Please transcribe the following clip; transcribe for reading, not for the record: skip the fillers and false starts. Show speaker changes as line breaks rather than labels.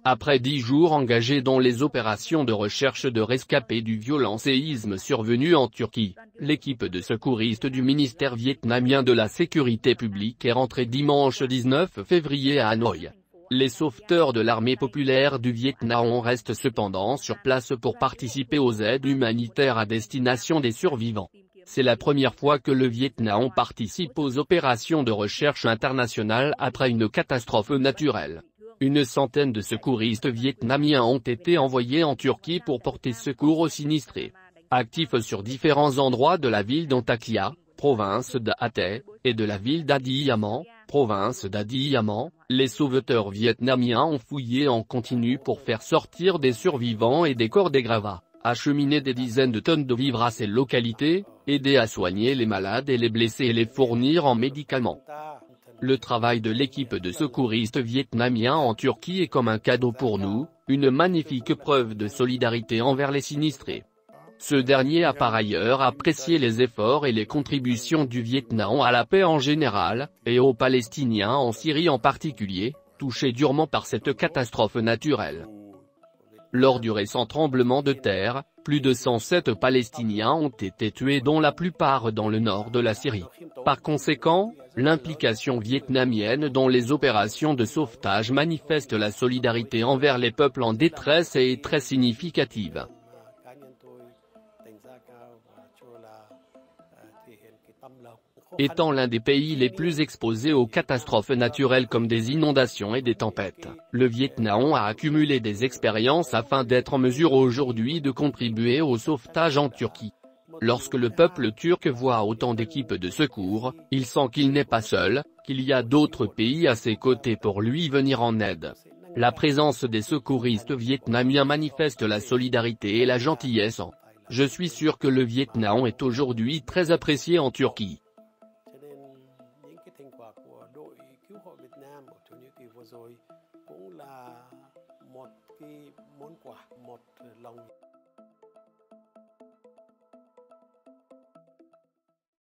Après 10 jours engagés dans les opérations de recherche de rescapés du violent séisme survenu en Turquie, l'équipe de secouristes du ministère vietnamien de la Sécurité publique est rentrée dimanche 19 février à Hanoï. Les sauveteurs de l'armée populaire du Vietnam restent cependant sur place pour participer aux aides humanitaires à destination des survivants. C'est la première fois que le Vietnam participe aux opérations de recherche internationales après une catastrophe naturelle. Une centaine de secouristes vietnamiens ont été envoyés en Turquie pour porter secours aux sinistrés. Actifs sur différents endroits de la ville d'Antakya, province d'Hatay, et de la ville d'Adiyaman, province d'Adiyaman, les sauveteurs vietnamiens ont fouillé en continu pour faire sortir des survivants et des corps des gravats, acheminer des dizaines de tonnes de vivres à ces localités, aider à soigner les malades et les blessés et les fournir en médicaments. Le travail de l'équipe de secouristes vietnamiens en Turquie est comme un cadeau pour nous, une magnifique preuve de solidarité envers les sinistrés. Ce dernier a par ailleurs apprécié les efforts et les contributions du Vietnam à la paix en général, et aux Palestiniens en Syrie en particulier, touchés durement par cette catastrophe naturelle. Lors du récent tremblement de terre, plus de 107 Palestiniens ont été tués dont la plupart dans le nord de la Syrie. Par conséquent, l'implication vietnamienne dans les opérations de sauvetage manifeste la solidarité envers les peuples en détresse et est très significative. Étant l'un des pays les plus exposés aux catastrophes naturelles comme des inondations et des tempêtes, le Vietnam a accumulé des expériences afin d'être en mesure aujourd'hui de contribuer au sauvetage en Turquie. Lorsque le peuple turc voit autant d'équipes de secours, il sent qu'il n'est pas seul, qu'il y a d'autres pays à ses côtés pour lui venir en aide. La présence des secouristes vietnamiens manifeste la solidarité et la gentillesse. Je suis sûr que le Vietnam est aujourd'hui très apprécié en Turquie.
Thành quả của đội cứu hộ Việt Nam ở Thổ Nhĩ Kỳ vừa rồi cũng là một cái món quà, một lòng